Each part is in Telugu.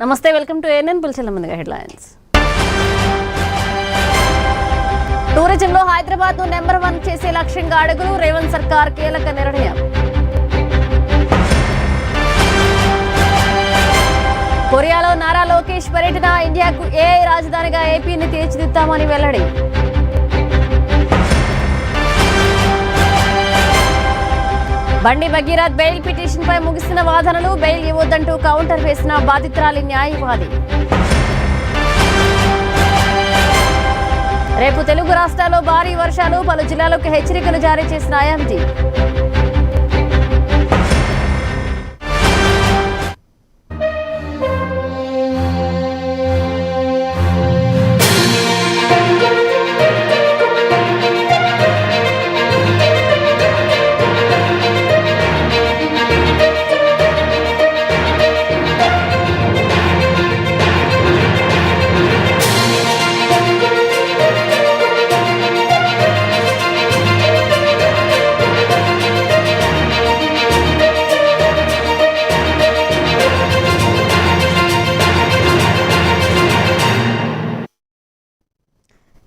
నమస్తే, వెల్కమ్ టు ఏఎన్ఎన్. పిలిచిన ముందుగా హెడ్లైన్స్. టూరిజంలో హైదరాబాద్ ను నెంబర్ 1 చేసే లక్ష్యంగా అడుగులు, రేవంత్ సర్కార్ కీలక నిర్ణయం. కొరియాలో నారా లోకేష్ పర్యటన, ఇండియాకు ఏఐ రాజధానిగా ఏపీని తీర్చిదిద్దామని వెల్లడి. బండి భగీరథ్ బెయిల్ పిటిషన్ పై ముగిసిన వాదనలు, బెయిల్ ఇవ్వొద్దంటూ కౌంటర్ వేసిన బాధితురాలి న్యాయవాది. రేపు తెలుగు రాష్ట్రాల్లో భారీ వర్షాలు, పలు జిల్లాలకు హెచ్చరికలు జారీ చేసిన ఐఎండీ.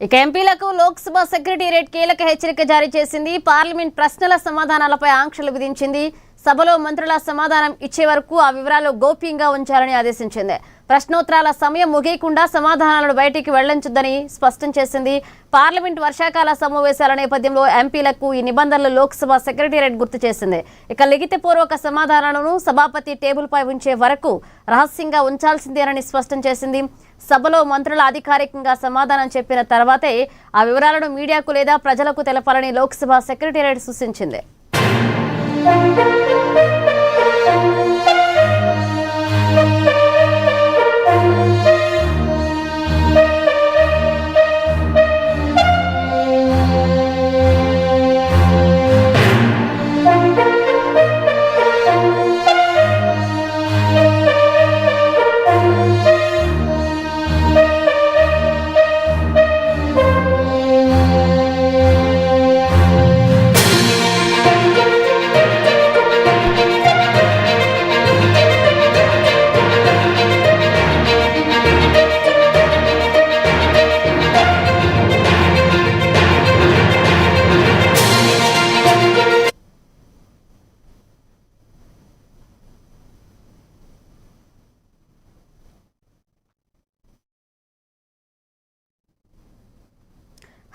ఇక ఎంపీలకు లోక్సభ సెక్రటేరియట్ కీలక హెచ్చరిక జారీ చేసింది. పార్లమెంట్ ప్రశ్నల సమాధానాలపై ఆంక్షలు విధించింది. సభలో మంత్రుల సమాధానం ఇచ్చే వరకు ఆ వివరాలు గోప్యంగా ఉంచాలని ఆదేశించింది. ప్రశ్నోత్తరాల సమయం ముగియకుండా సమాధానాలను బయటికి వెళ్లించొద్దని స్పష్టం చేసింది. పార్లమెంట్ వర్షాకాల సమావేశాల నేపథ్యంలో ఎంపీలకు ఈ నిబంధనలు లోక్సభ సెక్రటేరియట్ గుర్తు చేసింది. ఇక లిఖితపూర్వక సమాధానాలను సభాపతి టేబుల్ పై ఉంచే వరకు రహస్యంగా ఉంచాల్సిందేనని స్పష్టం చేసింది. సభలో మంత్రుల అధికారికంగా సమాధానం చెప్పిన తర్వాతే ఆ వివరాలను మీడియాకు లేదా ప్రజలకు తెలపాలని లోక్సభ సెక్రటేరియట్ సూచించింది.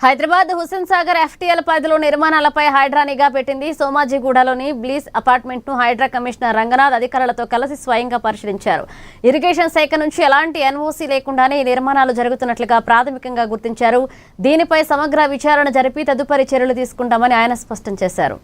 హైదరాబాద్ హుస్సేన్ సాగర్ ఎఫ్టీఎల్ పరిధిలో నిర్మాణాలపై హైడ్రా నిఘా పెట్టింది. సోమాజిగూడలోని బ్లీస్ అపార్ట్మెంట్ ను హైడ్రా కమిషనర్ రంగనాథ్ అధికారులతో కలిసి స్వయంగా పరిశీలించారు. ఇరిగేషన్ శాఖ నుంచి ఎలాంటి ఎన్ఓసీ లేకుండానే ఈ నిర్మాణాలు జరుగుతున్నట్లుగా ప్రాథమికంగా గుర్తించారు. దీనిపై సమగ్ర విచారణ జరిపి తదుపరి చర్యలు తీసుకుంటామని ఆయన స్పష్టం చేశారు.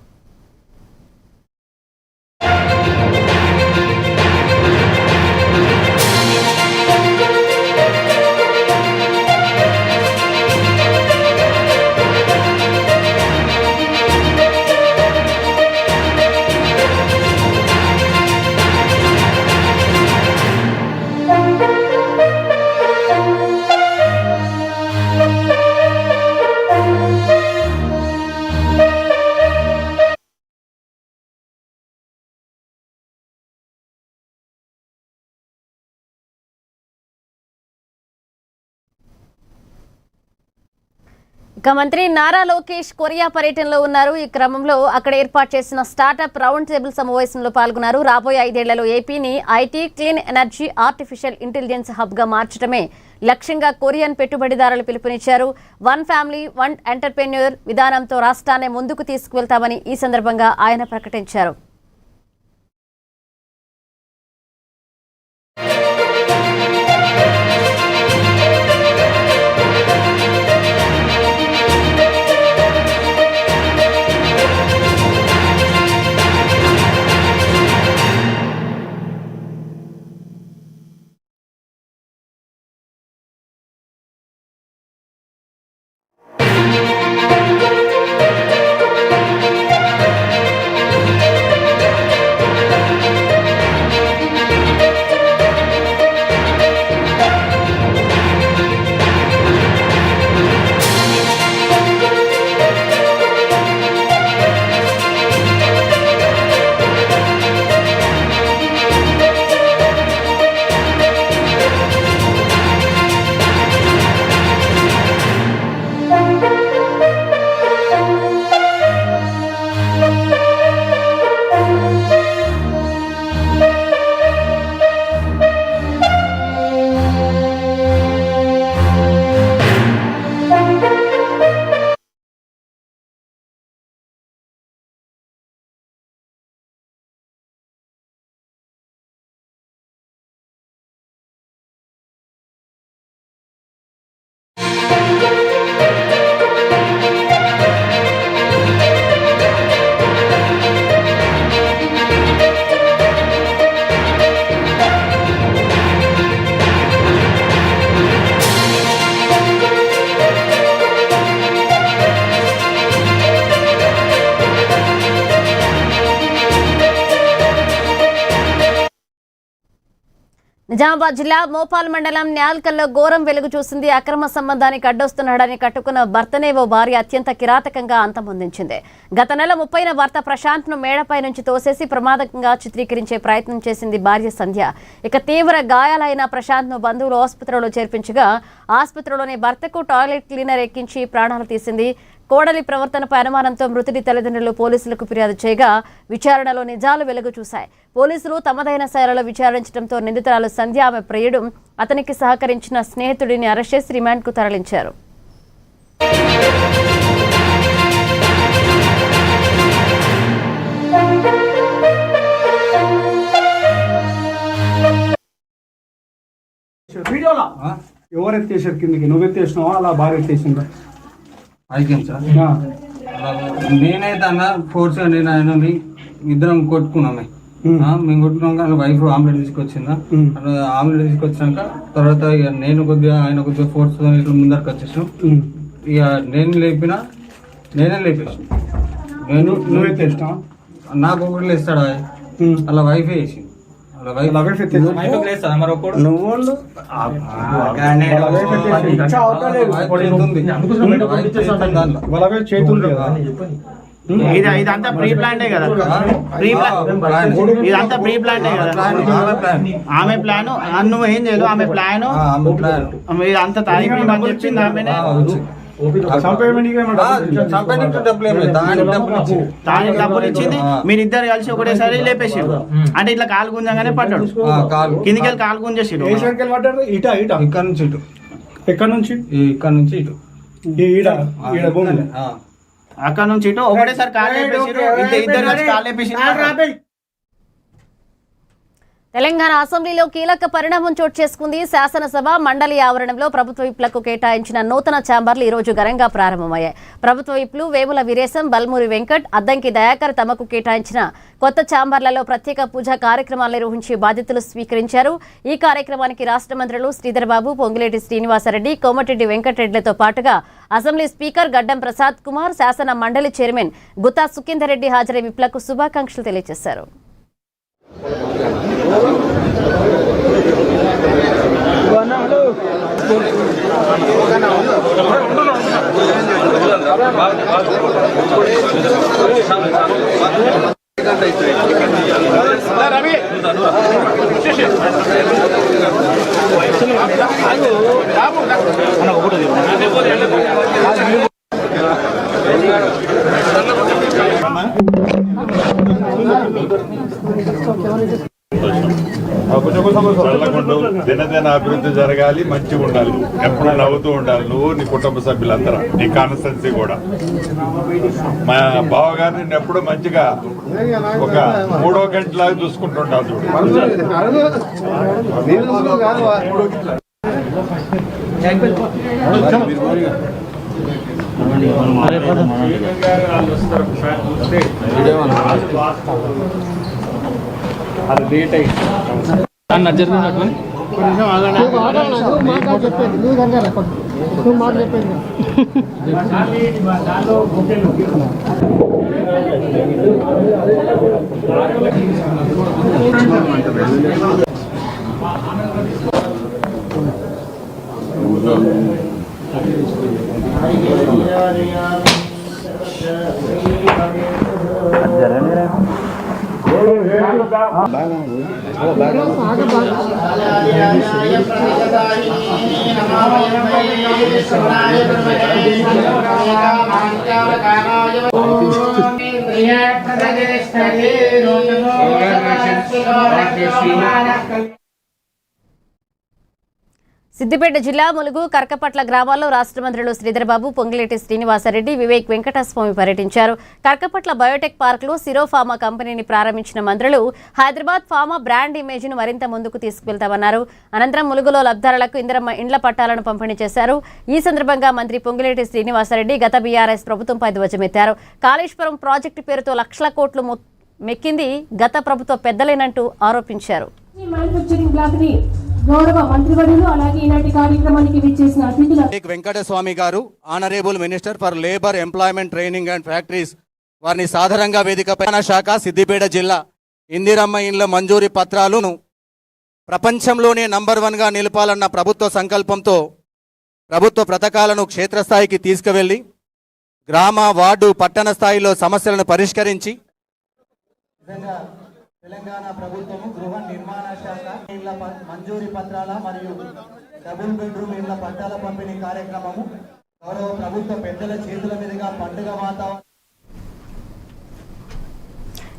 ఇక మంత్రి నారా లోకేష్ కొరియా పర్యటనలో ఉన్నారు. ఈ క్రమంలో అక్కడ ఏర్పాటు చేసిన స్టార్టప్ రౌండ్ టేబుల్ సమావేశంలో పాల్గొన్నారు. రాబోయే 5 ఏళ్లలో ఏపీని IT, clean energy, artificial intelligence hub గా మార్చడమే లక్ష్యంగా కొరియన్ పెట్టుబడిదారులు పిలుపునిచ్చారు. 1 ఫ్యామిలీ 1 ఎంటర్ప్రెన్యూర్ విధానంతో రాష్ట్రాన్ని ముందుకు తీసుకువెళ్తామని ఈ సందర్భంగా ఆయన ప్రకటించారు. నిజామాబాద్ జిల్లా మోపాల్ మండలం న్యాల్కల్లో ఘోరం వెలుగు చూసింది. అక్రమ సంబంధానికి అడ్డొస్తున్నాడని కట్టుకున్న భర్తనే ఓ భార్య అత్యంత కిరాతకంగా అంతమొందించింది. గత నెల 30న భర్త ప్రశాంత్ను మేడపై నుంచి తోసేసి ప్రమాదకంగా చిత్రీకరించే ప్రయత్నం చేసింది భార్య సంధ్య. ఇక తీవ్ర గాయాలైన ప్రశాంత్ను బంధువులు ఆసుపత్రిలో చేర్పించగా ఆసుపత్రిలోని భర్తకు టాయిలెట్ క్లీనర్ ఎక్కించి ప్రాణాలు తీసింది. కోడలి ప్రవర్తనపై అనుమానంతో మృతుడి తల్లిదండ్రులు పోలీసులకు ఫిర్యాదు చేయగా విచారణలో నిజాలు వెలుగు చూశాయి. పోలీసులు తమదైన శైలిలో విచారించడంతో నిందితురాలు సంధ్య ఆమె ప్రియుడు అతనికి సహకరించిన స్నేహితుడిని అరెస్ట్ చేసి రిమాండ్కు తరలించారు. ఎవరెత్తేసారు కిందకి? నువ్వెత్తేసినావా అలా భార్య ఎత్తేసిందా? అయికేం సార్, నేనైతే అన్న ఫోర్స్ నేను ఆయనని ఇద్దరం కొట్టుకున్నామే. మేము కొట్టుకున్నాక ఆయన వైఫ్ ఆమ్లెట్ తీసుకొచ్చిందా, ఆమ్లెట్ తీసుకొచ్చాక తర్వాత ఇక నేను కొద్దిగా ఆయన కొద్దిగా ఫోర్స్ ఇట్లా ముందరకు వచ్చేసాం. ఇక నేనే లేపేసాను. నువ్వెత్తేసినావా? నాకు ఒకటి లేస్తాడా అలా వైఫ్ వేసి ఇదంతా ప్రీ ప్లాంటే కదా, ఇదంతా ప్రీ ప్లాంటే కదా. ఆమె ప్లాన్ నువ్వు ఏం చేయదు, ఆమె ప్లాన్ ఇదంతా తారీఖు చెప్పింది ఆమెనే. దానికి డబ్బులు ఇచ్చింది, మీరిద్దరు కలిసి ఒకటేసారి లేపేసారు. అంటే ఇట్లా కాలు గుంజంగానే పడ్డాడు, కిందికి వెళ్ళి కాలు గుంజేసాడు. ఇక్కడ నుంచి ఇటు, ఎక్కడ నుంచి? ఇక్కడ నుంచి ఇటు, అక్కడ నుంచి ఇటు ఒకటేసారి కాలు లేపేసారు. ఇద్దరు కలిసి కాలు లేపేసారు. తెలంగాణ అసెంబ్లీలో కీలక పరిణామం చోటు చేసుకుంది. శాసనసభ మండలి ఆవరణంలో ప్రభుత్వ విప్లకు కేటాయించిన నూతన ఛాంబర్లు ఈ రోజు ఘనంగా ప్రారంభమయ్యాయి. ప్రభుత్వ విప్లు వేముల వీరేశం, బల్మూరి వెంకట్, అద్దంకి దయాకర్ తమకు కేటాయించిన కొత్త ఛాంబర్లలో ప్రత్యేక పూజా కార్యక్రమాలు నిర్వహించి బాధ్యతలు స్వీకరించారు. ఈ కార్యక్రమానికి రాష్ట్ర మంత్రులు శ్రీధర్ బాబు, పొంగులేటి శ్రీనివాసరెడ్డి, కోమటిరెడ్డి వెంకటరెడ్డిలతో పాటుగా అసెంబ్లీ స్పీకర్ గడ్డం ప్రసాద్ కుమార్, శాసన మండలి చైర్మన్ గుత్తా సుఖేందర్ రెడ్డి హాజరై విప్లకు శుభాకాంక్షలు తెలియజేశారు. దినదిన అభివృద్ధి జరగాలి, మంచిగా ఉండాలి, ఎప్పుడు నవ్వుతూ ఉండాలి. నువ్వు నీ కుటుంబ సభ్యులందరూ, నీ కాన్స్టెన్సీ కూడా. మా బావగారిని ఎప్పుడు మంచిగా ఒక 3వ గంటలాగా చూసుకుంటుంటారు చూడు. అది లేట్ అయ్యి సిద్దిపేట జిల్లా ములుగు, కర్కపట్ల గ్రామాల్లో రాష్ట్ర మంత్రులు శ్రీధర్ బాబు, పొంగులేటి శ్రీనివాసరెడ్డి, వివేక్ వెంకటస్వామి పర్యటించారు. కర్కపట్ల బయోటెక్ పార్కులో సిరో ఫార్మా కంపెనీని ప్రారంభించిన మంత్రులు హైదరాబాద్ ఫార్మా బ్రాండ్ ఇమేజ్ను మరింత ముందుకు తీసుకువెళ్తామన్నారు. అనంతరం ములుగులో లబ్ధారులకు ఇండ్ల పట్టాలను పంపిణీ చేశారు. ఈ సందర్భంగా మంత్రి పొంగులేటి శ్రీనివాసరెడ్డి గత బీఆర్ఎస్ ప్రభుత్వంపై ధ్వజమెత్తారు. కాళేశ్వరం ప్రాజెక్టు పేరుతో లక్షల కోట్లు మెక్కింది గత ప్రభుత్వ పెద్దలేనంటూ ఆరోపించారు. గౌరవ మంత్రివర్యులు అలాగే ఈనాటి కార్యక్రమానికి విచ్చేసిన అతిథులు వెంకటస్వామి గారు, honourable minister for labour, employment, training and factories, వారిని సాధారణంగా వేదికపై శాఖ సిద్దిపేట జిల్లా ఇందిరమ్మ ఇండ్ల మంజూరీ పత్రాలను ప్రపంచంలోనే నంబర్ 1గా నిలపాలన్న ప్రభుత్వ సంకల్పంతో ప్రభుత్వ పథకాలను క్షేత్రస్థాయికి తీసుకువెళ్ళి గ్రామ, వార్డు, పట్టణ స్థాయిలో సమస్యలను పరిష్కరించి తెలంగాణ ప్రభుత్వం గృహ నిర్మాణ శాఖ ఇళ్ల మంజూరీ పత్రాల మరియు డబుల్ బెడ్రూమ్ ఇళ్ల పట్టాల పంపిణీ కార్యక్రమము గౌరవ ప్రభుత్వ పెద్దల చేతుల మీదుగా పండుగ వాతావరణం.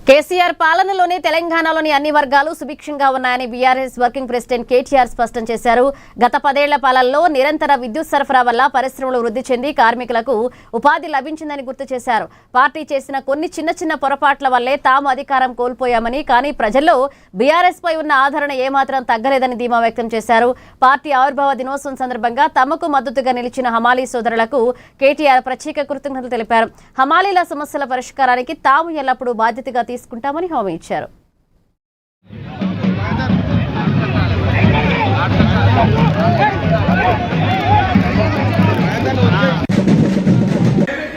కేసీఆర్ పాలనలోనే తెలంగాణలోని అన్ని వర్గాలు సుభిక్షంగా ఉన్నాయని బీఆర్ఎస్ వర్కింగ్ ప్రెసిడెంట్ కేటీఆర్ స్పష్టం చేశారు. గత 10 ఏళ్ల పాలనలో నిరంతర విద్యుత్ సరఫరా వల్ల పరిశ్రమలు వృద్ధి చెంది కార్మికులకు ఉపాధి లభించిందని గుర్తు చేశారు. పార్టీ చేసిన కొన్ని చిన్న పొరపాట్ల వల్లే తాము అధికారం కోల్పోయామని, కానీ ప్రజల్లో బీఆర్ఎస్ పై ఉన్న ఆదరణ ఏమాత్రం తగ్గలేదని ధీమా వ్యక్తం చేశారు. పార్టీ ఆవిర్భావ దినోత్సవం సందర్భంగా తమకు మద్దతుగా నిలిచిన హమాలీ సోదరులకు కేటీఆర్ ప్రత్యేక కృతజ్ఞతలు తెలిపారు. హమాలీల సమస్యల పరిష్కారానికి తాము ఎల్లప్పుడూ బాధ్యతగా తీసుకుంటామని హామీ ఇచ్చారు.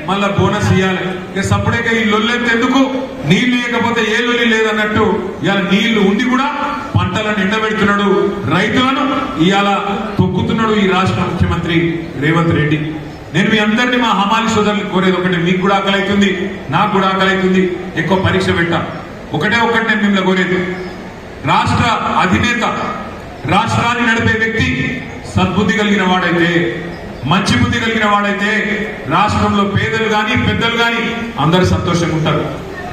మళ్ళా బోనస్ ఇవ్వాలి. ఇక సపరేట్గా ఈ లొల్లెంత ఎందుకు, నీళ్లు లేకపోతే ఏ లొల్లి లేదన్నట్టు ఇవాళ నీళ్లు ఉండి కూడా పంటలను ఎండబెడుతున్నాడు, రైతులను ఇవాళ తొక్కుతున్నాడు ఈ రాష్ట్ర ముఖ్యమంత్రి రేవంత్ రెడ్డి. నేను మీ అందరినీ, మా హమాలి సోదరులు కోరేది ఒకటి, మీకు కూడా ఆకలి అవుతుంది, నాకు కూడా ఆకలి అవుతుంది, ఎక్కువ పరీక్ష పెట్టా. ఒకటే నేను మిమ్మల్ని కోరేది, రాష్ట్ర అధినేత, రాష్ట్రాన్ని నడిపే వ్యక్తి సద్బుద్ధి కలిగిన వాడైతే, మంచి బుద్ధి కలిగిన వాడైతే రాష్ట్రంలో పేదలు గాని పెద్దలు గాని అందరు సంతోషంగా ఉంటారు.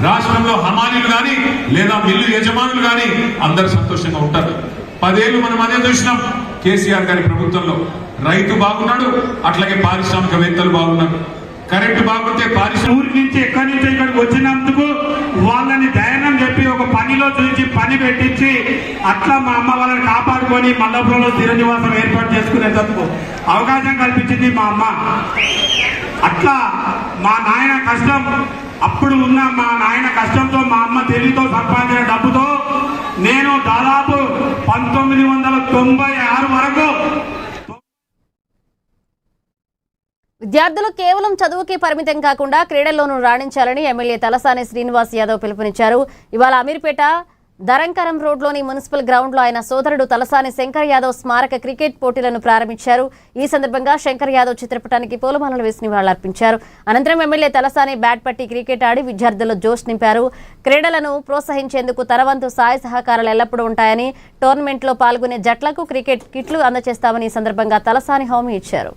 రాష్ట్రంలో హమాలీలు గాని లేదా మిల్లు యజమానులు గాని అందరు సంతోషంగా ఉంటారు. 10 ఏళ్లు మనం అదే చూసినాం. కేసీఆర్ గారి ప్రభుత్వంలో రైతు బాగున్నాడు, అట్లాగే పారిశ్రామికవేత్తలు బాగున్నారు. కరెంటు బాగుంటే ఊరి నుంచి ఎక్కడి నుంచి ఇక్కడికి వచ్చినందుకు వాళ్ళని ధైర్యం చెప్పి ఒక పనిలో చూసి పని పెట్టించి అట్లా మా అమ్మ వాళ్ళని కాపాడుకొని మల్లపురంలో స్థిర నివాసం ఏర్పాటు చేసుకునేందుకు అవకాశం కల్పించింది మా అమ్మ. అట్లా మా నాయన కష్టం, అప్పుడు ఉన్న మా నాయన కష్టంతో, మా అమ్మ తెలివితో సంపాదించిన డబ్బుతో నేను దాదాపు 1996 వరకు. విద్యార్థులు కేవలం చదువుకే పరిమితం కాకుండా క్రీడల్లోనూ రాణించాలని ఎమ్మెల్యే తలసాని శ్రీనివాస్ యాదవ్ పిలుపునిచ్చారు. ఇవాళ అమీర్పేట దరంకరం రోడ్లోని మున్సిపల్ గ్రౌండ్లో ఆయన సోదరుడు తలసాని శంకర్ యాదవ్ స్మారక క్రికెట్ పోటీలను ప్రారంభించారు. ఈ సందర్భంగా శంకర్ యాదవ్ చిత్రపటానికి పూలమాలలు వేసి నివాళులర్పించారు. అనంతరం ఎమ్మెల్యే తలసాని బ్యాట్ పట్టి క్రికెట్ ఆడి విద్యార్థుల్లో జోష్ నింపారు. క్రీడలను ప్రోత్సహించేందుకు తన వంతు సహాయ సహకారాలు ఎల్లప్పుడూ ఉంటాయని, టోర్నమెంట్లో పాల్గొనే జట్లకు క్రికెట్ కిట్లు అందజేస్తామని ఈ సందర్భంగా తలసాని హామీ ఇచ్చారు.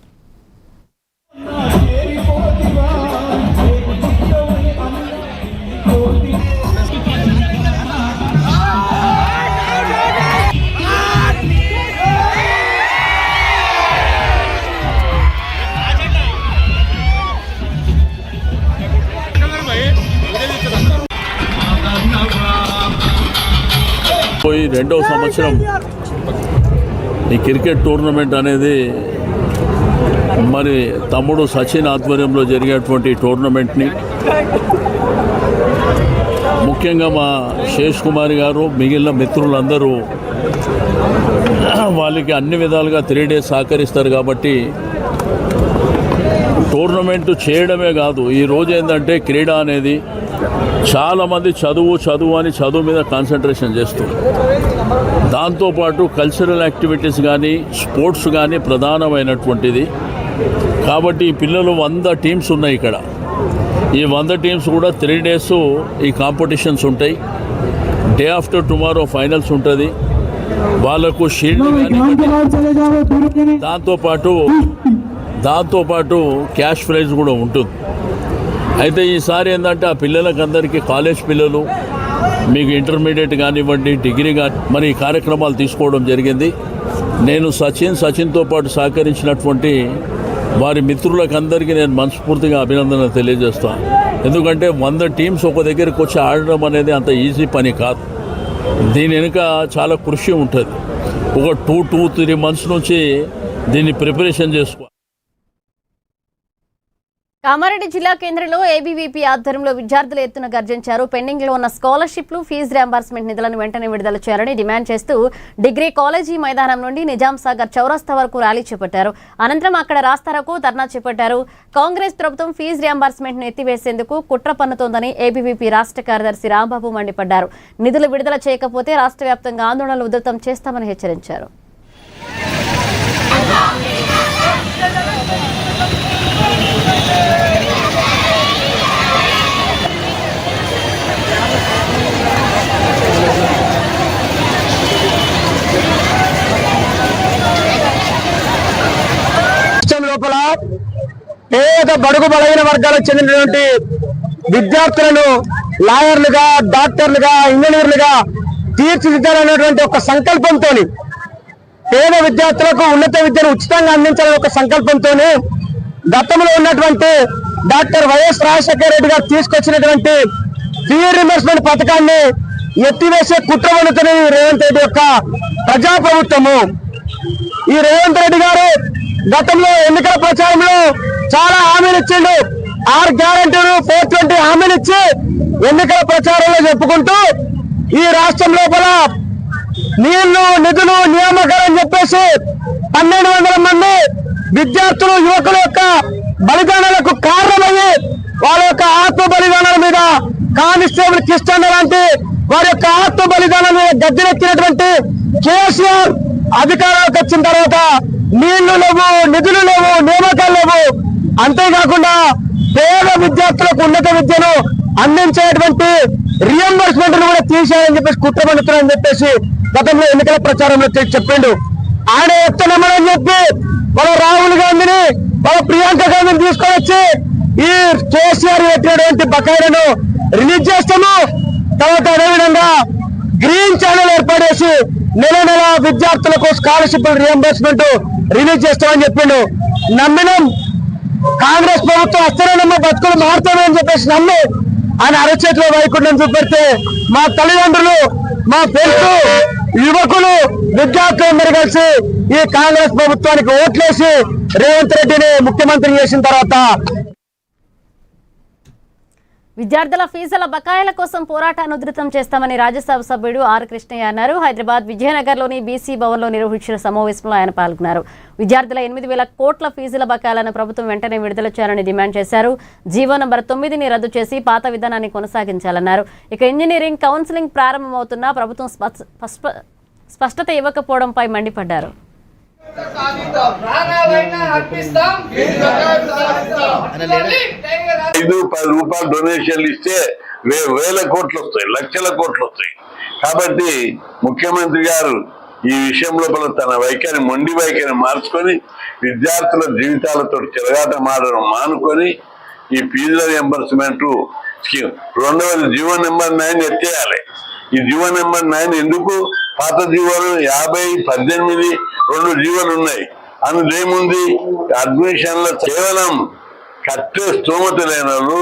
పోయి 2వ సంవత్సరం ఈ క్రికెట్ టోర్నమెంట్ అనేది మరి తమ్ముడు సచిన్ ఆధ్వర్యంలో జరిగేటువంటి టోర్నమెంట్ని ముఖ్యంగా మా శేష్ కుమార్ గారు, మిగిలిన మిత్రులందరూ వాళ్ళకి అన్ని విధాలుగా 3 days సహకరిస్తారు. కాబట్టి టోర్నమెంట్ చేయడమే కాదు, ఈరోజు ఏంటంటే క్రీడ అనేది చాలామంది చదువు మీద కాన్సన్ట్రేషన్ చేస్తారు. దాంతోపాటు కల్చరల్ యాక్టివిటీస్ కానీ స్పోర్ట్స్ కానీ ప్రధానమైనటువంటిది. కాబట్టి ఈ పిల్లలు 100 టీమ్స్ ఉన్నాయి ఇక్కడ. ఈ 100 టీమ్స్ కూడా 3 days ఈ కాంపిటీషన్స్ ఉంటాయి. డే ఆఫ్టర్ టుమారో ఫైనల్స్ ఉంటుంది. వాళ్ళకు షీల్డ్ కానీ దాంతోపాటు క్యాష్ ప్రైజ్ కూడా ఉంటుంది. అయితే ఈసారి ఏంటంటే ఆ పిల్లలకందరికీ, కాలేజ్ పిల్లలు, మీకు ఇంటర్మీడియట్ కానివ్వండి, డిగ్రీ కానీ మరి ఈ కార్యక్రమాలు తీసుకోవడం జరిగింది. నేను సచిన్తో పాటు సహకరించినటువంటి వారి మిత్రులకందరికీ నేను మనస్ఫూర్తిగా అభినందన తెలియజేస్తాను. ఎందుకంటే 100 టీమ్స్ ఒక దగ్గరికి వచ్చి ఆడడం అనేది అంత ఈజీ పని కాదు. దీని వెనుక చాలా కృషి ఉంటుంది. ఒక 2-3 months నుంచి దీన్ని ప్రిపరేషన్ చేసుకో. కామారెడ్డి జిల్లా కేంద్రంలో ఏబీవీపీ ఆధ్వర్యంలో విద్యార్థులు ఎత్తున గర్జించారు. పెండింగ్ లో ఉన్న స్కాలర్షిప్లు, ఫీజు రియంబర్స్మెంట్ నిధులను వెంటనే విడుదల చేయాలని డిమాండ్ చేస్తూ డిగ్రీ కాలేజీ మైదానం నుండి నిజాం సాగర్ చౌరస్తా వరకు ర్యాలీ చేపట్టారు. అనంతరం అక్కడ రాస్తారోకో ధర్నా చేపట్టారు. కాంగ్రెస్ ప్రభుత్వం ఫీజు రియంబర్స్మెంట్ ను ఎత్తివేసేందుకు కుట్ర పన్నుతోందని ఏబీవీపీ రాష్ట్ర కార్యదర్శి రాంబాబు మండిపడ్డారు. నిధులు విడుదల చేయకపోతే రాష్ట్ర వ్యాప్తంగా ఆందోళనలు ఉధృతం చేస్తామని హెచ్చరించారు. లోపల పేద బడుగు బలహీన వర్గాలకు చెందినటువంటి విద్యార్థులను లాయర్లుగా, డాక్టర్లుగా, ఇంజనీర్లుగా తీర్చిదిద్దాలనేటువంటి ఒక సంకల్పంతో, పేద విద్యార్థులకు ఉన్నత విద్యను ఉచితంగా అందించాలనే ఒక సంకల్పంతో గతంలో ఉన్నటువంటి డాక్టర్ వైఎస్ రాజశేఖర రెడ్డి గారు తీసుకొచ్చినటువంటి ఫీ రియంబర్స్మెంట్ పథకాన్ని ఎత్తివేసే కుట్ర పన్నుతున్న రేవంత్ రెడ్డి యొక్క ప్రజాప్రభుత్వము. ఈ రేవంత్ రెడ్డి గారు గతంలో ఎన్నికల ప్రచారంలో చాలా హామీలు ఇచ్చిండు. 6 గ్యారెంటీలు, 420 హామీలు ఇచ్చి ఎన్నికల ప్రచారంలో చెప్పుకుంటూ ఈ రాష్ట్రం లోపల నీళ్లు, నిధులు, నియామకాలు అని చెప్పేసి 1200 మంది విద్యార్థులు, యువకుల యొక్క బలిదానాలకు కారణమయ్యి వాళ్ళ యొక్క ఆత్మ బలిదానాల మీద కానిస్టేబుల్ కిష్టన్ లాంటి వారి యొక్క ఆత్మ బలిదానాల మీద గద్దెనెక్కినటువంటి కేసీఆర్ అధికారంలోకి వచ్చిన తర్వాత నీళ్లు లేవు, నిధులు లేవు, నియామకాలు లేవు. అంతేకాకుండా పేద విద్యార్థులకు ఉన్నత విద్యను అందించేటువంటి రియంబర్స్మెంట్ కూడా తీసేయాలని చెప్పేసి కుట్ర పన్నుతున్నారని చెప్పేసి గతంలో ఎన్నికల ప్రచారంలో చెప్పిండు. ఆయన ఎత్తనమ్మని చెప్పి వాళ్ళ రాహుల్ గాంధీని, వాళ్ళ ప్రియాంక గాంధీని తీసుకొని వచ్చి ఈ కేసీఆర్ పెట్టినటువంటి బకాయిలను రిలీజ్ చేస్తాము. తర్వాత అదేవిధంగా గ్రీన్ ఛానల్ ఏర్పాటు చేసి నెల నెల విద్యార్థులకు స్కాలర్షిప్ రియంబర్స్మెంట్ రిలీజ్ చేస్తామని చెప్పిండు. నమ్మినాం. కాంగ్రెస్ ప్రభుత్వం అస్థిరనమ్మ బతుకులు మారుతామని చెప్పేసి నమ్మి ఆయన అరచేతిలో వైకుంఠం చూపెడితే మా తల్లిదండ్రులు, మా ఫ్రెండ్స్, యువకులు, విద్యార్థులందరూ కలిసి ఈ కాంగ్రెస్ ప్రభుత్వానికి ఓట్లేసి రేవంత్ రెడ్డిని ముఖ్యమంత్రి చేసిన తర్వాత విద్యార్థుల ఫీజుల బకాయిల కోసం పోరాటాన్ని ఉధృతం చేస్తామని రాజ్యసభ సభ్యుడు ఆర్ కృష్ణయ్య అన్నారు. హైదరాబాద్ విజయనగర్లోని బీసీ భవన్లో నిర్వహించిన సమావేశంలో ఆయన పాల్గొన్నారు. విద్యార్థుల 8,000 కోట్ల ఫీజుల బకాయిలను ప్రభుత్వం వెంటనే విడుదల చేయాలని డిమాండ్ చేశారు. జీవో నంబర్ 9ని రద్దు చేసి పాత విధానాన్ని కొనసాగించాలన్నారు. ఇక ఇంజనీరింగ్ కౌన్సిలింగ్ ప్రారంభమవుతున్నా ప్రభుత్వం స్పష్టత ఇవ్వకపోవడంపై మండిపడ్డారు. 5-10 రూపాయలు డొనేషన్లు ఇస్తే వేల కోట్లు వస్తాయి, లక్షల కోట్లు వస్తాయి. కాబట్టి ముఖ్యమంత్రి గారు ఈ విషయంలో తన వైఖరి, మొండి వైఖరి మార్చుకొని విద్యార్థుల జీవితాలతో చెలగాట మాడడం మానుకొని ఈ ఫీజుల రియంబర్స్మెంట్ స్కీమ్ 2వ జీవో నెంబర్ 9 ఎత్తేయాలి. ఈ జీవో నెంబర్ 9 ఎందుకు? పాత జీవోలు 50, 18, 2 జీవోలు ఉన్నాయి. అందులో ఏముంది? అడ్మిషన్ల కేవలం కట్టే స్తోమత లేని వాళ్ళు,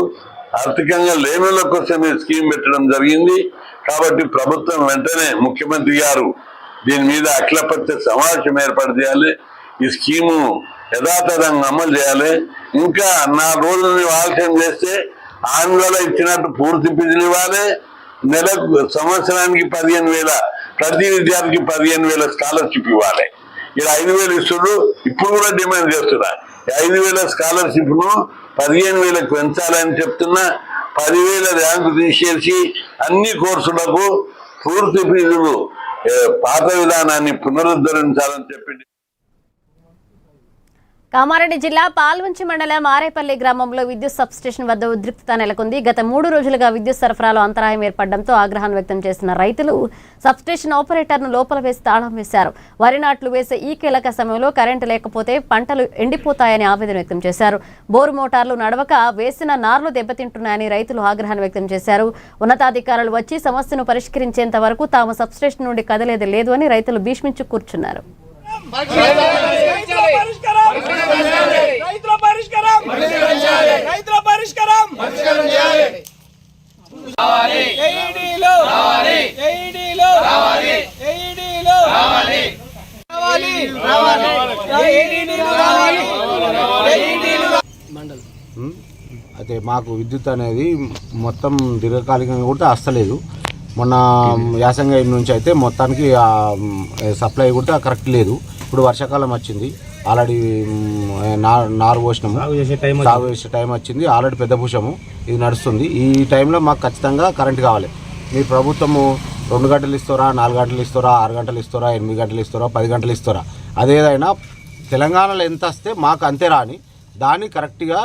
ఆర్థికంగా లేని వాళ్ళ కోసం ఈ స్కీమ్ పెట్టడం జరిగింది. కాబట్టి ప్రభుత్వం వెంటనే ముఖ్యమంత్రి గారు దీని మీద అఖిలపక్ష సమావేశం ఏర్పాటు చేయాలి. ఈ స్కీము యథాతథంగా అమలు చేయాలి. ఇంకా 4 రోజులని ఆలస్యం చేస్తే ఆంధ్రలో ఇచ్చినట్టు పూర్తి ఫీజులు ఇవ్వాలి. నెలకు, సంవత్సరానికి 15,000, ప్రతి విద్యార్థికి 15,000 స్కాలర్షిప్ ఇవ్వాలి. ఇలా 5,000 ఇస్తున్నారు. ఇప్పుడు కూడా డిమాండ్ చేస్తున్నా 5,000 స్కాలర్షిప్ ను 15,000 పెంచాలని చెప్తున్నా. 10,000 ర్యాంకు తీసేసి అన్ని కోర్సులకు పూర్తి ఫీజులు పాత విధానాన్ని పునరుద్ధరించాలని చెప్పి. కామారెడ్డి జిల్లా పాల్వంచి మండలం ఆరేపల్లి గ్రామంలో విద్యుత్ సబ్స్టేషన్ వద్ద ఉద్రిక్తత నెలకొంది. గత 3 రోజులుగా విద్యుత్ సరఫరాలో అంతరాయం ఏర్పడడంతో ఆగ్రహం వ్యక్తం చేసిన రైతులు సబ్స్టేషన్ ఆపరేటర్ను లోపల వేసి తాళం వేశారు. వరి నాట్లు వేసే ఈ కీలక సమయంలో కరెంటు లేకపోతే పంటలు ఎండిపోతాయని ఆవేదన వ్యక్తం చేశారు. బోరు మోటార్లు నడవక వేసిన నార్లు దెబ్బతింటున్నాయని రైతులు ఆగ్రహాన్ని వ్యక్తం చేశారు. ఉన్నతాధికారులు వచ్చి సమస్యను పరిష్కరించేంత వరకు తాము సబ్స్టేషన్ నుండి కదలేది లేదు అని రైతులు భీష్మించి కూర్చున్నారు. మాకు విద్యుత్ అనేది మొత్తం దీర్ఘకాలికంగా కూడా వస్తలేదు. మొన్న యాసంగి నుంచి అయితే మొత్తానికి సప్లై కూడా కరెక్ట్ లేదు. ఇప్పుడు వర్షాకాలం వచ్చింది, ఆల్రెడీ నారు పోసినాము, సాగు చేసే టైం వచ్చింది, ఆల్రెడీ పెద్ద భూషము ఇది నడుస్తుంది. ఈ టైంలో మాకు ఖచ్చితంగా కరెంట్ కావాలి. మీ ప్రభుత్వము 2 గంటలు ఇస్తారా, 4 గంటలు ఇస్తారా, 6 గంటలు ఇస్తారా, 8 గంటలు ఇస్తారా, 10 గంటలు ఇస్తారా, అదేదైనా తెలంగాణలో ఎంత వస్తే మాకు అంతే రాని దాన్ని కరెక్ట్గా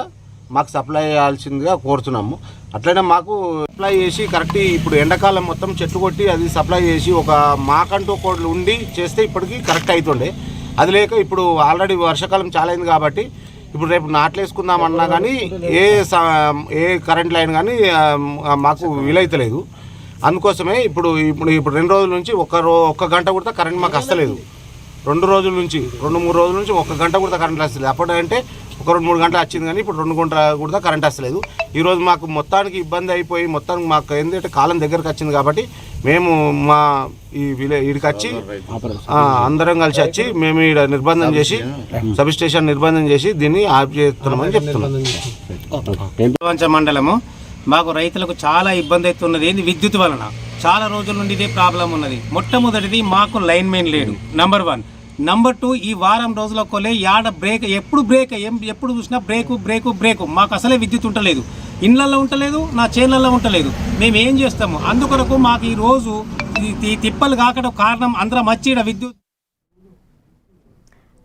మాకు సప్లై చేయాల్సిందిగా కోరుతున్నాము. అట్లనే మాకు సప్లై చేసి కరెక్ట్ ఇప్పుడు ఎండాకాలం మొత్తం చెట్టు కొట్టి అది సప్లై చేసి ఒక మాకంటూ ఒకళ్ళు ఉండి చేస్తే ఇప్పటికీ కరెక్ట్ అవుతుండే. అది లేక ఇప్పుడు ఆల్రెడీ వర్షాకాలం చాలా అయింది కాబట్టి ఇప్పుడు రేపు నాట్లు వేసుకుందామన్నా కానీ ఏ కరెంట్ లైన్ కానీ మాకు వీలైతలేదు. అందుకోసమే ఇప్పుడు 2 రోజుల నుంచి ఒక్క గంట కూడా కరెంట్ మాకు వస్తలేదు. 2 రోజుల నుంచి 2-3 రోజుల నుంచి 1 గంట కూడా కరెంట్ వస్తలేదు. అప్పుడంటే ఒక 2-3 గంటలు వచ్చింది కానీ ఇప్పుడు 2 గంటలు కూడా కరెంట్ వస్తలేదు. ఈరోజు మాకు మొత్తానికి ఇబ్బంది అయిపోయి మొత్తానికి మాకు ఏంటంటే కాలం దగ్గరకు వచ్చింది కాబట్టి మేము మా ఈడికి వచ్చి అందరం కలిసి వచ్చి మేము ఈడ నిర్బంధం చేసి సబ్ స్టేషన్ నిర్బంధం చేసి దీన్ని ఆఫ్ చేస్తున్నామని చెప్తున్నాం. మండలము మాకు రైతులకు చాలా ఇబ్బంది అవుతున్నది. విద్యుత్ వలన చాలా రోజుల నుండి ఇదే ప్రాబ్లం ఉన్నది. మొట్టమొదటిది మాకు లైన్ మెయిన్ లేడు, నంబర్ 1. నంబర్ 2, ఈ వారం రోజుల కొలే యాడ బ్రేక్, ఎప్పుడు చూసినా బ్రేకు. మాకు అసలే విద్యుత్ ఉంటలేదు, ఇండ్లలో ఉంటలేదు, నా చేన్లలో ఉంటలేదు. మేము ఏం చేస్తాము? అందుకొరకు మాకు ఈ రోజు ఈ తిప్పలు కాకడం కారణం అందరం వచ్చి విద్యుత్.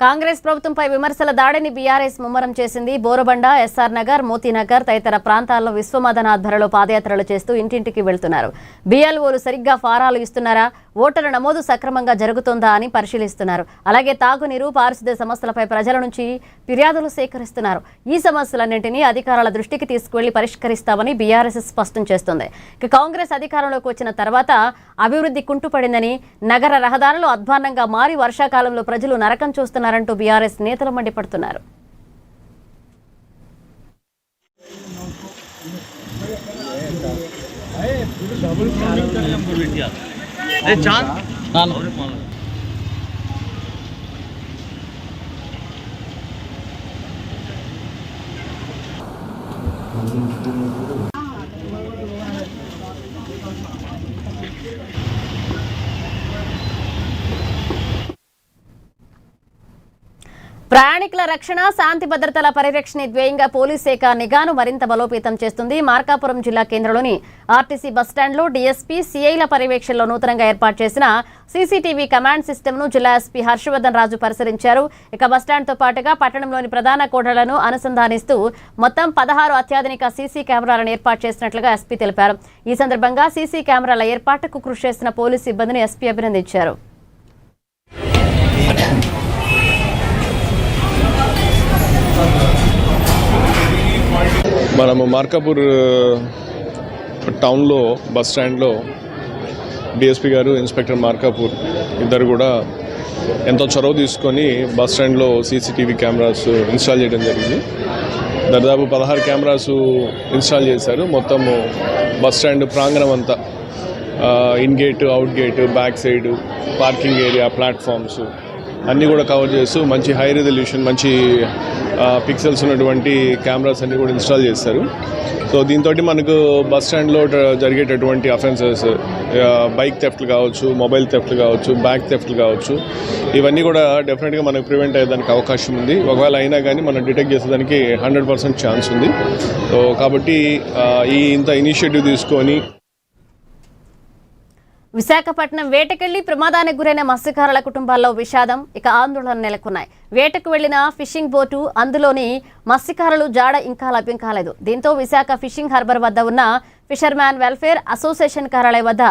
కాంగ్రెస్ ప్రభుత్వంపై విమర్శల దాడిని బీఆర్ఎస్ ముమ్మరం చేసింది. బోరబండ, ఎస్ఆర్ నగర్, మోతీనగర్ తదితర ప్రాంతాల్లో విశ్వమదన ఆధ్వర్యంలో పాదయాత్రలు చేస్తూ ఇంటింటికి వెళ్తున్నారు. బీఎల్ఓలు సరిగ్గా ఫారాలు ఇస్తున్నారా, ఓటరు నమోదు సక్రమంగా జరుగుతుందా అని పరిశీలిస్తున్నారు. అలాగే తాగునీరు, పారిశుద్ధ్య సమస్యలపై ప్రజల నుంచి ఫిర్యాదులు సేకరిస్తున్నారు. ఈ సమస్యలన్నింటినీ అధికారుల దృష్టికి తీసుకువెళ్లి పరిష్కరిస్తామని బీఆర్ఎస్ స్పష్టం చేస్తుంది. కాంగ్రెస్ అధికారంలోకి వచ్చిన తర్వాత అభివృద్ధి కుంటుపడిందని, నగర రహదారులు అధ్వాన్నంగా మారి వర్షాకాలంలో ప్రజలు నరకం చూస్తున్నారంటూ బీఆర్ఎస్ నేతలు మండిపడుతున్నారు. ప్రయాణికుల రక్షణ, శాంతి భద్రతల పరిరక్షణ ధ్యేయంగా పోలీస్ శాఖ నిఘాను మరింత బలోపేతం చేస్తుంది. మార్కాపురం జిల్లా కేంద్రంలోని ఆర్టీసీ బస్టాండ్లో డీఎస్పీ, సిఐల పర్యవేక్షణలో నూతనంగా ఏర్పాటు చేసిన సీసీటీవీ కమాండ్ సిస్టమ్ను జిల్లా ఎస్పీ హర్షవర్ధన్ రాజు పరిశీలించారు. ఇక బస్టాండ్తో పాటుగా పట్టణంలోని ప్రధాన కూడళ్లను అనుసంధానిస్తూ మొత్తం 16 అత్యాధునిక సీసీ కెమెరాలను ఏర్పాటు చేసినట్లుగా ఎస్పీ తెలిపారు. ఈ సందర్భంగా సీసీ కెమెరాల ఏర్పాటుకు కృషి చేసిన పోలీసు సిబ్బందిని ఎస్పీ అభినందించారు. మనము మార్కాపూర్ టౌన్లో బస్ స్టాండ్లో డిఎస్పీ గారు, ఇన్స్పెక్టర్ మార్కాపూర్ ఇద్దరు కూడా ఎంతో చొరవ తీసుకొని బస్ స్టాండ్లో సీసీటీవీ కెమెరాస్ ఇన్స్టాల్ చేయడం జరిగింది. దాదాపు 16 కెమెరాస్ ఇన్స్టాల్ చేశారు. మొత్తము బస్ స్టాండ్ ప్రాంగణం అంతా in gate, out gate, back side, parking area, platforms అన్నీ కూడా కవర్ చేస్తూ మంచి హై రెజల్యూషన్, మంచి పిక్సెల్స్ ఉన్నటువంటి కెమెరాస్ అన్నీ కూడా ఇన్స్టాల్ చేస్తారు. సో దీంతో మనకు బస్ స్టాండ్లో జరిగేటటువంటి అఫెన్సెస్, బైక్ థెఫ్ట్లు కావచ్చు, మొబైల్ థెఫ్ట్లు కావచ్చు, బ్యాగ్ థెఫ్ట్లు కావచ్చు, ఇవన్నీ కూడా డెఫినెట్గా మనకు ప్రివెంట్ అయ్యేదానికి అవకాశం ఉంది. ఒకవేళ అయినా కానీ మనం డిటెక్ట్ చేసేదానికి 100% ఛాన్స్ ఉంది. సో కాబట్టి ఇంత ఇనిషియేటివ్ తీసుకొని విశాఖపట్నం వేటకెళ్లి ప్రమాదానికి గురైన మత్స్యకారుల కుటుంబాల్లో విషాదం, ఇక ఆందోళన నెలకొన్నాయి. వేటకు వెళ్లిన ఫిషింగ్ బోటు, అందులోని మత్స్యకారులు జాడ ఇంకా లభ్యం కాలేదు. దీంతో విశాఖ ఫిషింగ్ హార్బర్ వద్ద ఉన్న ఫిషర్మ్యాన్ వెల్ఫేర్ అసోసియేషన్ కార్యాలయం వద్ద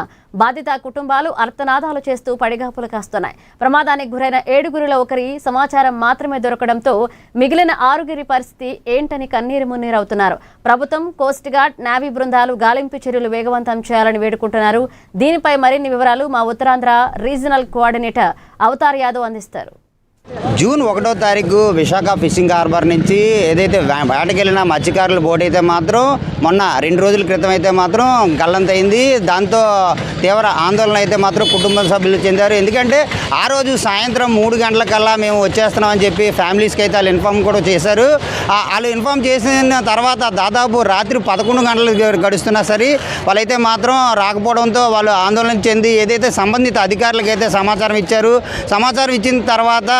బాధిత కుటుంబాలు అర్తనాదాలు చేస్తూ పడిగాపులు కాస్తున్నాయి. ప్రమాదానికి గురైన 7గురిలో ఒకరి సమాచారం మాత్రమే దొరకడంతో మిగిలిన 6గురి పరిస్థితి ఏంటని కన్నీరు మున్నీరవుతున్నారు. ప్రభుత్వం, కోస్ట్ గార్డ్, నేవీ బృందాలు గాలింపు చర్యలు వేగవంతం చేయాలని వేడుకుంటున్నారు. దీనిపై మరిన్ని వివరాలు మా Uttarandhra regional coordinator Avatar Yadav అందిస్తారు. జూన్ 1వ తారీఖు విశాఖ ఫిషింగ్ హార్బర్ నుంచి ఏదైతే వేటకెళ్ళిన మత్స్యకారుల బోట్ అయితే మాత్రం మొన్న 2 రోజుల క్రితం అయితే మాత్రం గల్లంతైంది. దాంతో తీవ్ర ఆందోళన అయితే మాత్రం కుటుంబ సభ్యులు చెందారు. ఎందుకంటే ఆ రోజు సాయంత్రం 3 గంటలకల్లా మేము వచ్చేస్తున్నామని చెప్పి ఫ్యామిలీస్కి అయితే వాళ్ళు ఇన్ఫామ్ కూడా చేశారు. వాళ్ళు ఇన్ఫామ్ చేసిన తర్వాత దాదాపు రాత్రి 11 గంటలు గడుస్తున్నా సరే వాళ్ళైతే మాత్రం రాకపోవడంతో వాళ్ళు ఆందోళన చెంది ఏదైతే సంబంధిత అధికారులకు అయితే సమాచారం ఇచ్చారు. సమాచారం ఇచ్చిన తర్వాత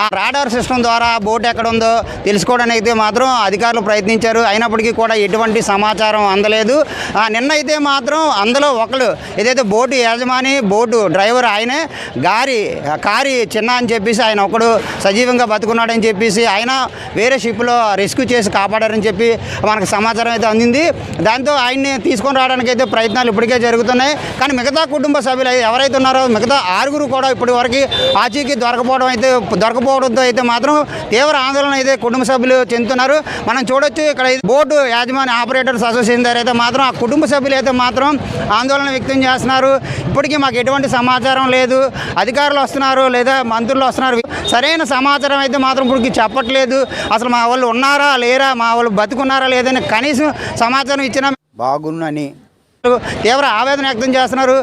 ఆ రాడార్ సిస్టమ్ ద్వారా బోట్ ఎక్కడ ఉందో తెలుసుకోవడానికి అయితే మాత్రం అధికారులు ప్రయత్నించారు. అయినప్పటికీ కూడా ఎటువంటి సమాచారం అందలేదు. నిన్న అయితే మాత్రం అందులో ఒకళ్ళు ఏదైతే బోటు యజమాని బోటు డ్రైవర్ ఆయనే కారి చిన్న అని చెప్పేసి ఆయన ఒకడు సజీవంగా బతుకున్నాడని చెప్పేసి ఆయన వేరే షిప్లో రెస్క్యూ చేసి కాపాడారని చెప్పి మనకు సమాచారం అయితే అందింది. దాంతో ఆయన్ని తీసుకొని రావడానికి అయితే ప్రయత్నాలు ఇప్పటికే జరుగుతున్నాయి. కానీ మిగతా కుటుంబ సభ్యులు ఎవరైతే ఉన్నారో మిగతా 6 కూడా ఇప్పటి వరకు ఆచూకీ దొరకపోవడంతో అయితే మాత్రం తీవ్ర ఆందోళన అయితే కుటుంబ సభ్యులు చెందుతున్నారు. మనం చూడొచ్చు ఇక్కడ బోటు యాజమాన్య ఆపరేటర్స్ అసోసియేషన్ దగ్గర అయితే మాత్రం ఆ కుటుంబ సభ్యులు అయితే మాత్రం ఆందోళన వ్యక్తం చేస్తున్నారు. ఇప్పటికీ మాకు ఎటువంటి సమాచారం లేదు, అధికారులు వస్తున్నారు లేదా మంత్రులు వస్తున్నారు, సరైన సమాచారం అయితే మాత్రం ఇప్పటికి చెప్పట్లేదు. అసలు మా వాళ్ళు ఉన్నారా లేరా, మా వాళ్ళు బతుకున్నారా లేదని కనీసం సమాచారం ఇచ్చినా బాగుందని తీవ్ర ఆవేదన వ్యక్తం చేస్తున్నారు.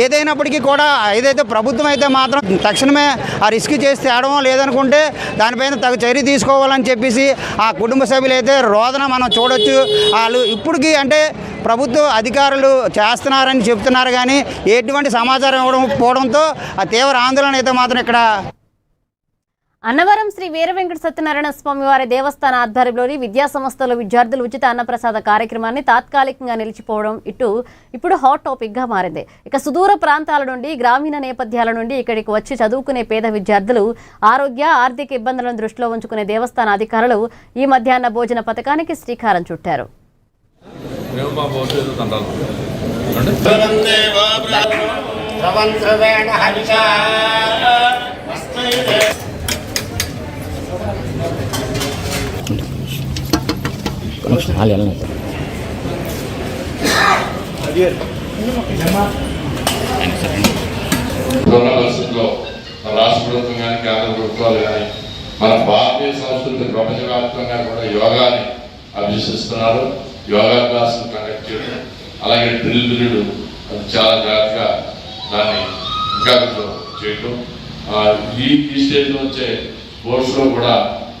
ఏదైనప్పటికీ కూడా ఏదైతే ప్రభుత్వం అయితే మాత్రం తక్షణమే ఆ రిస్క్ చేసి తేవడం లేదనుకుంటే దానిపైన తగు చర్య తీసుకోవాలని చెప్పేసి ఆ కుటుంబ సభ్యులు అయితే రోదన మనం చూడొచ్చు. వాళ్ళు ఇప్పటికీ అంటే ప్రభుత్వ అధికారులు చేస్తున్నారని చెప్తున్నారు కానీ ఎటువంటి సమాచారం ఇవ్వకపోవడంతో ఆ తీవ్ర ఆందోళన అయితే మాత్రం ఇక్కడ అన్నవరం శ్రీ వీర వెంకట సత్యనారాయణ స్వామి వారి దేవస్థాన ఆధ్వర్యంలోని విద్యా సంస్థల విద్యార్థులు ఉచిత అన్నప్రసాద కార్యక్రమాన్ని తాత్కాలికంగా నిలిచిపోవడం ఇప్పుడు హాట్ టాపిక్ గా మారింది. ఇక సుదూర ప్రాంతాల నుండి గ్రామీణ నేపథ్యాల నుండి ఇక్కడికి వచ్చి చదువుకునే పేద విద్యార్థులు ఆరోగ్య ఆర్థిక ఇబ్బందులను దృష్టిలో ఉంచుకునే దేవస్థాన అధికారులు ఈ మధ్యాహ్న భోజన పథకానికి శ్రీకారం చుట్టారు. కరోనా పరిస్థితుల్లో రాష్ట్ర ప్రభుత్వం కానీ కేంద్ర ప్రభుత్వాలు కానీ మన భారతీయ సంస్కృతి ప్రపంచవ్యాప్తంగా కూడా యోగాని అభ్యసిస్తున్నారు. యోగా క్లాసులు కండక్ట్ చేయడం, అలాగే డ్రిల్ పీరియడ్ అది చాలా జాగ్రత్తగా దాన్ని ఇంకా చేయటం, ఈ స్టేజ్లో వచ్చే స్పోర్ట్స్లో కూడా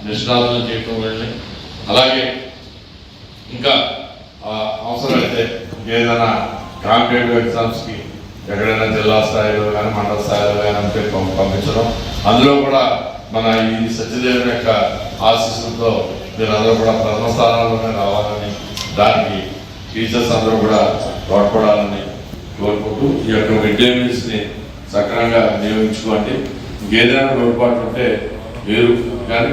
నిష్ణాతులు చేయటం వెళ్ళి, అలాగే ఇంకా అవసరమైతే ఏదైనా కాంపిటేటివ్ ఎగ్జామ్స్కి ఎక్కడైనా జిల్లా స్థాయిలో కానీ మండల స్థాయిలో కానీ పంపించడం, అందులో కూడా మన ఈ సత్యదేవుని యొక్క ఆశీస్సులతో మీరందరూ కూడా ప్రథమ స్థానాల్లోనే రావాలని, దానికి టీచర్స్ అందరూ కూడా తోడ్పడాలని కోరుకుంటూ ఈ యొక్క మిడ్ డే మీల్స్ని సక్రమంగా వినియోగించుకోండి. ఇంకేదైనా లోటుపాట్లు ఉంటే మీరు కానీ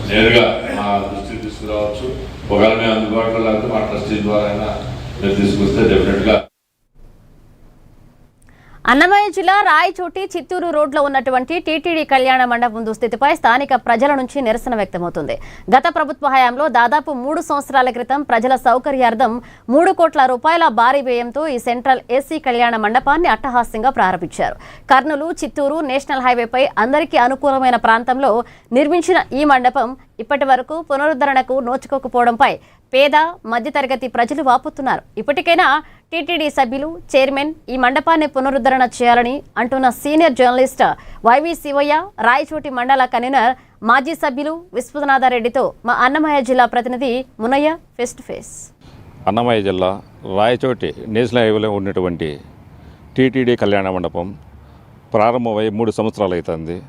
నేరుగా మా దృష్టికి తీసుకురావచ్చు. ఒకవేళ మేము అందుబాటులో లేకపోతే మా ట్రస్టీ ద్వారా అయినా మీరు తీసుకొస్తే డెఫినెట్గా. అన్నమయ్య జిల్లా రాయచోటి చిత్తూరు రోడ్లో ఉన్నటువంటి టీటీడీ కళ్యాణ మండపం దుస్థితిపై స్థానిక ప్రజల నుంచి నిరసన వ్యక్తమవుతుంది. గత ప్రభుత్వ హయాంలో దాదాపు 3 సంవత్సరాల క్రితం ప్రజల సౌకర్యార్థం 3 కోట్ల రూపాయల భారీ వ్యయంతో ఈ సెంట్రల్ ఏసీ కళ్యాణ మండపాన్ని అట్టహాస్యంగా ప్రారంభించారు. కర్నూలు చిత్తూరు నేషనల్ హైవేపై అందరికీ అనుకూలమైన ప్రాంతంలో నిర్మించిన ఈ మండపం ఇప్పటి వరకు పునరుద్ధరణకు నోచుకోకపోవడంపై పేద మధ్యతరగతి ప్రజలు వాపోతున్నారు. ఇప్పటికైనా టీటీడీ సభ్యులు చైర్మన్ ఈ మండపాన్ని పునరుద్ధరణ చేయాలని అంటున్న సీనియర్ జర్నలిస్ట్ వైవి శివయ్య, రాయచోటి మండల కన్వీనర్ మాజీ సభ్యులు విశ్వనాథరెడ్డితో మా అన్నమయ్య జిల్లా ప్రతినిధి Munayya face to face. Annamayya జిల్లా రాయచోటి నేషనల్ హైవేలో ఉన్నటువంటి టీటీడీ కళ్యాణ మండపం ప్రారంభమై 3 సంవత్సరాలు అవుతుంది.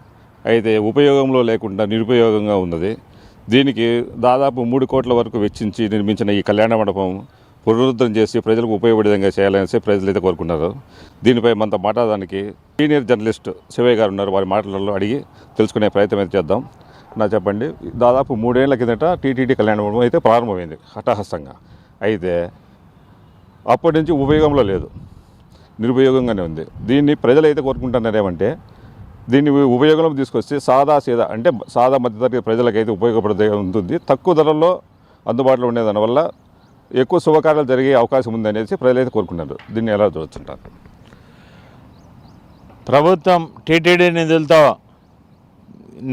అయితే ఉపయోగంలో లేకుండా నిరుపయోగంగా ఉన్నది. దీనికి దాదాపు 3 కోట్ల వరకు వెచ్చించి నిర్మించిన ఈ కళ్యాణ మండపం పునరుద్ధరణ చేసి ప్రజలకు ఉపయోగపడే విధంగా చేయాలనేసి ప్రజలైతే కోరుకున్నారు. దీనిపై మనతో మాట్లాడడానికి సీనియర్ జర్నలిస్ట్ శివయ్య గారు ఉన్నారు. వారి మాటలలో అడిగి తెలుసుకునే ప్రయత్నం అయితే చేద్దాం. చెప్పండి, దాదాపు 3 ఏళ్ల కిందట టీటీడీ కళ్యాణ మండపం అయితే ప్రారంభమైంది హఠాహస్తంగా. అయితే అప్పటి నుంచి ఉపయోగంలో లేదు, నిరుపయోగంగానే ఉంది. దీన్ని ప్రజలైతే కోరుకుంటున్నారు ఏమంటే దీన్ని ఉపయోగంలో తీసుకొస్తే సాదా అంటే సాదా మధ్యతరగతి ప్రజలకైతే ఉపయోగపడే ఉంటుంది. తక్కువ ధరల్లో అందుబాటులో ఉండే దానివల్ల ఎక్కువ శుభకార్యాలు జరిగే అవకాశం ఉందనేసి ప్రజలైతే కోరుకున్నారు. దీన్ని ఎలా చూస్తుంటారు? ప్రభుత్వం టీటీడీ నిధులతో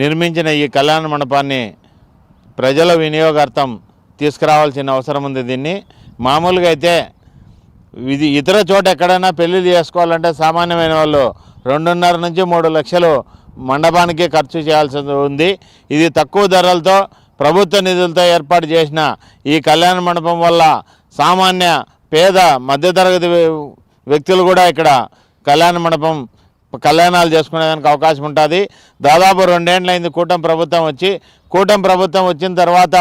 నిర్మించిన ఈ కళ్యాణ మండపాన్ని ప్రజల వినియోగార్థం తీసుకురావాల్సిన అవసరం ఉంది. దీన్ని మామూలుగా అయితే ఇది ఇతర చోట ఎక్కడైనా పెళ్ళిళ్ళు చేసుకోవాలంటే సామాన్యమైన వాళ్ళు 2.5 నుంచి 3 లక్షలు మండపానికి ఖర్చు చేయాల్సి ఉంది. ఇది తక్కువ ధరలతో ప్రభుత్వ నిధులతో ఏర్పాటు చేసిన ఈ కళ్యాణ మండపం వల్ల సామాన్య పేద మధ్యతరగతి వ్యక్తులు కూడా ఇక్కడ కళ్యాణాలు చేసుకునేదానికి అవకాశం ఉంటుంది. దాదాపు 2 ఏళ్ళైంది కూటమి ప్రభుత్వం వచ్చిన తర్వాత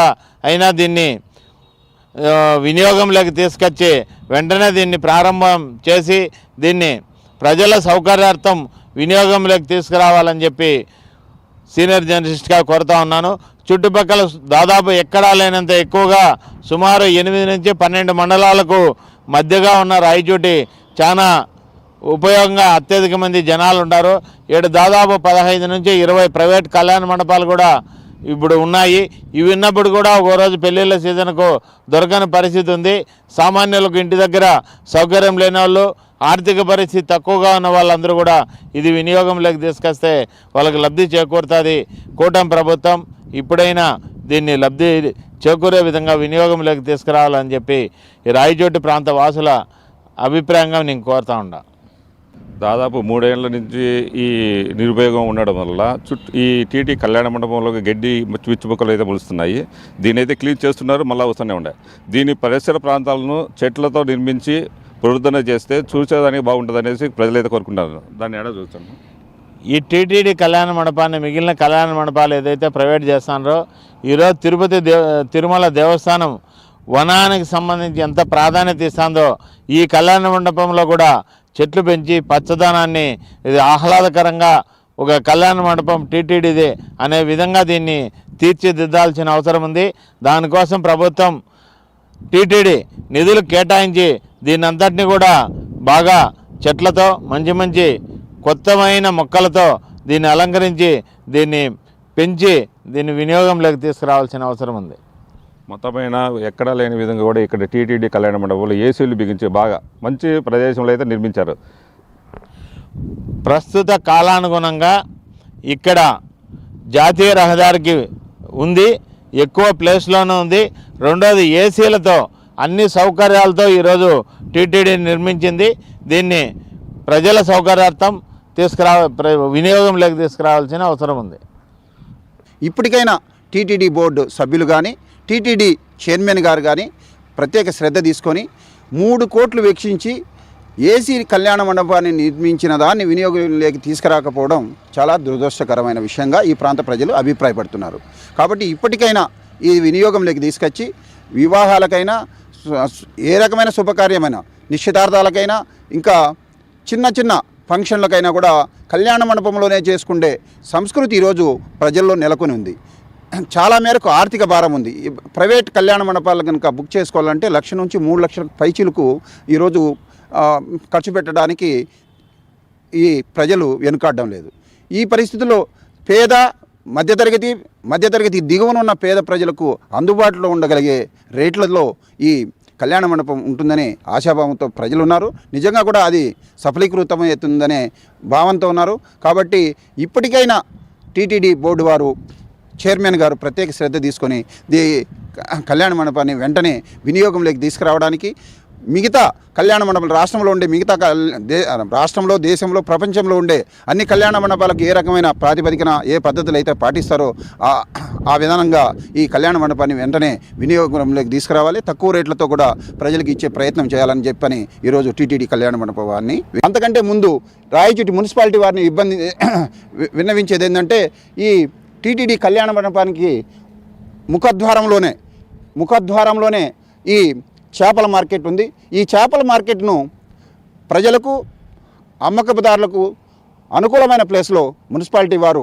అయినా దీన్ని వినియోగంలోకి తీసుకొచ్చి వెంటనే దీన్ని ప్రారంభం చేసి దీన్ని ప్రజల సౌకర్యార్థం వినియోగంలోకి తీసుకురావాలని చెప్పి సీనియర్ జర్నలిస్ట్గా కోరుతా ఉన్నాను. చుట్టుపక్కల దాదాపు ఎక్కడా లేనంత ఎక్కువగా సుమారు 8 నుంచి 12 మండలాలకు మధ్యగా ఉన్న రాయచోటి చాలా ఉపయోగంగా అత్యధిక మంది జనాలు ఉంటారు. ఇక్కడ దాదాపు 15 నుంచి 20 ప్రైవేట్ కళ్యాణ మండపాలు కూడా ఇప్పుడు ఉన్నాయి. ఇవి ఉన్నప్పుడు కూడా ఒక రోజు పెళ్ళిళ్ళ సీజన్కు దొరకని పరిస్థితి ఉంది. సామాన్యులకు ఇంటి దగ్గర సౌకర్యం లేని వాళ్ళు, ఆర్థిక పరిస్థితి తక్కువగా ఉన్న వాళ్ళందరూ కూడా ఇది వినియోగంలోకి తీసుకొస్తే వాళ్ళకి లబ్ధి చేకూరుతుంది. కూటమి ప్రభుత్వం ఇప్పుడైనా దీన్ని లబ్ధి చేకూరే విధంగా వినియోగంలోకి తీసుకురావాలని చెప్పి ఈ రాయచోటి ప్రాంత వాసుల అభిప్రాయంగా నేను కోరుతా ఉన్నా. దాదాపు 3 ఏళ్ల నుంచి ఈ నిరుపయోగం ఉండడం వల్ల ఈ టీటీ కళ్యాణ మండపంలోకి గడ్డి పిచ్చుమొక్కలు అయితే మొలుస్తున్నాయి. దీని అయితే క్లీన్ చేస్తున్నారు, మళ్ళీ వస్తూనే ఉన్నాయి. దీని పరిసర ప్రాంతాలను చెట్లతో నిర్మించి పునరుద్ధరణ చేస్తే చూసేదానికి బాగుంటుంది అనేసి ప్రజలైతే కోరుకుంటున్నారు. దాన్ని ఎడ చూస్తాను. ఈ టీటీడీ కళ్యాణ మండపాన్ని మిగిలిన కళ్యాణ మండపాలు ఏదైతే ప్రైవేట్ చేస్తున్నారో ఈరోజు తిరుమల దేవస్థానం వనానికి సంబంధించి ఎంత ప్రాధాన్యత ఇస్తుందో ఈ కళ్యాణ మండపంలో కూడా చెట్లు పెంచి పచ్చదనాన్ని ఇది ఆహ్లాదకరంగా ఒక కళ్యాణ మండపం టీటీడీదే అనే విధంగా దీన్ని తీర్చిదిద్దాల్సిన అవసరం ఉంది. దానికోసం ప్రభుత్వం టీటీడీ నిధులు కేటాయించి దీన్ని అంతటినీ కూడా బాగా చెట్లతో మంచి కొత్తమైన మొక్కలతో దీన్ని అలంకరించి దీన్ని పెంచి దీన్ని వినియోగంలోకి తీసుకురావాల్సిన అవసరం ఉంది. మొత్తమైన ఎక్కడా లేని విధంగా కూడా ఇక్కడ టీటీడీ కళ్యాణ మండపంలో ఏసీలు బిగించి బాగా మంచి ప్రదేశంలో అయితే నిర్మించారు. ప్రస్తుత కాలానుగుణంగా ఇక్కడ జాతీయ రహదారికి ఉంది, ఎక్కువ ప్లేస్లోనూ ఉంది. రెండోది ఏసీలతో అన్ని సౌకర్యాలతో ఈరోజు టీటీడీ నిర్మించింది. దీన్ని ప్రజల సౌకర్యార్థం వినియోగంలోకి తీసుకురావాల్సిన అవసరం ఉంది. ఇప్పటికైనా టీటీడీ బోర్డు సభ్యులు కానీ టీటీడీ చైర్మన్ గారు కానీ ప్రత్యేక శ్రద్ధ తీసుకొని 3 కోట్లు వెచ్చించి ఏసీ కళ్యాణ మండపాన్ని నిర్మించిన దాన్ని వినియోగంలోకి తీసుకురాకపోవడం చాలా దురదృష్టకరమైన విషయంగా ఈ ప్రాంత ప్రజలు అభిప్రాయపడుతున్నారు. కాబట్టి ఇప్పటికైనా ఈ వినియోగంలోకి తీసుకొచ్చి వివాహాలకైనా ఏ రకమైన శుభకార్యమైనా నిశ్చితార్థాలకైనా ఇంకా చిన్న ఫంక్షన్లకైనా కూడా కళ్యాణ మండపంలోనే చేసుకుంటే సంస్కృతి ఈరోజు ప్రజల్లో నెలకొని ఉంది. చాలా మేరకు ఆర్థిక భారం ఉంది. ప్రైవేట్ కళ్యాణ మండపాలు కనుక బుక్ చేసుకోవాలంటే 1 నుంచి 3 లక్షల పైచీలకు ఈరోజు ఖర్చు పెట్టడానికి ఈ ప్రజలు వెనుకాడడం లేదు. ఈ పరిస్థితుల్లో మధ్యతరగతి దిగువన ఉన్న పేద ప్రజలకు అందుబాటులో ఉండగలిగే రేట్లలో ఈ కళ్యాణ మండపం ఉంటుందనే ఆశాభావంతో ప్రజలు ఉన్నారు. నిజంగా కూడా అది సఫలీకృతమవుతుందనే భావంతో ఉన్నారు. కాబట్టి ఇప్పటికైనా టీటీడీ బోర్డు వారు చైర్మన్ గారు ప్రత్యేక శ్రద్ధ తీసుకొని కళ్యాణ మండపాన్ని వెంటనే వినియోగంలోకి తీసుకురావడానికి మిగతా కళ్యాణ మండపాలు రాష్ట్రంలో దేశంలో ప్రపంచంలో ఉండే అన్ని కళ్యాణ మండపాలకు ఏ రకమైన ప్రాతిపదికన ఏ పద్ధతులు అయితే పాటిస్తారో ఆ విధానంగా ఈ కళ్యాణ మండపాన్ని వెంటనే వినియోగంలోకి తీసుకురావాలి. తక్కువ రేట్లతో కూడా ప్రజలకు ఇచ్చే ప్రయత్నం చేయాలని చెప్పని ఈరోజు టీటీడీ కళ్యాణ మండపాన్ని అంతకంటే ముందు రాయచోటి మున్సిపాలిటీ వారిని విన్నవించేది ఏంటంటే ఈ టీటీడీ కళ్యాణ మండపానికి ముఖద్వారంలోనే ఈ చేపల మార్కెట్ ఉంది. ఈ చేపల మార్కెట్ను ప్రజలకు అమ్మకదారులకు అనుకూలమైన ప్లేస్లో మున్సిపాలిటీ వారు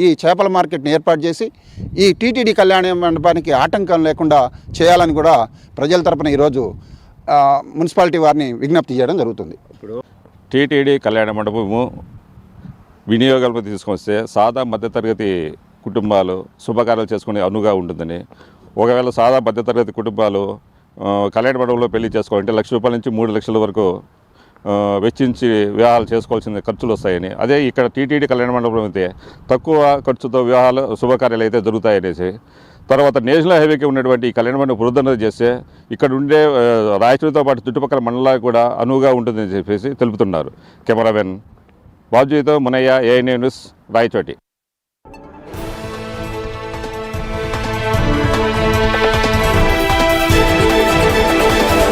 ఈ చేపల మార్కెట్ని ఏర్పాటు చేసి ఈ టీటీడీ కళ్యాణ మండపానికి ఆటంకం లేకుండా చేయాలని కూడా ప్రజల తరపున ఈరోజు మున్సిపాలిటీ వారిని విజ్ఞప్తి చేయడం జరుగుతుంది. ఇప్పుడు టీటీడీ కళ్యాణ మండపము వినియోగాలకు తీసుకొస్తే సాదా మధ్యతరగతి కుటుంబాలు శుభకార్యాలు చేసుకునే అనువుగా ఉంటుందని, ఒకవేళ సాదా మధ్యతరగతి కుటుంబాలు కళ్యాణ మండపంలో పెళ్లి చేసుకోవాలంటే 1 లక్ష రూపాయల నుంచి 3 లక్షల వరకు వెచ్చించి వివాహాలు చేసుకోవాల్సిన ఖర్చులు వస్తాయని, అదే ఇక్కడ టీటీడీ కళ్యాణ మండపం అయితే తక్కువ ఖర్చుతో వివాహాలు శుభకార్యాలు అయితే జరుగుతాయనేసి, తర్వాత నేషనల్ హైవేకి ఉన్నటువంటి ఈ కళ్యాణ మండపం పునరుద్ధరణ చేస్తే ఇక్కడ ఉండే రాయచూరుతో పాటు చుట్టుపక్కల మండలాలకు కూడా అనువుగా ఉంటుందని చెప్పేసి తెలుపుతున్నారు. కెమెరామెన్ బాజుతో మునయ్య, ఏఎన్ఏ న్యూస్, రాయచోటి.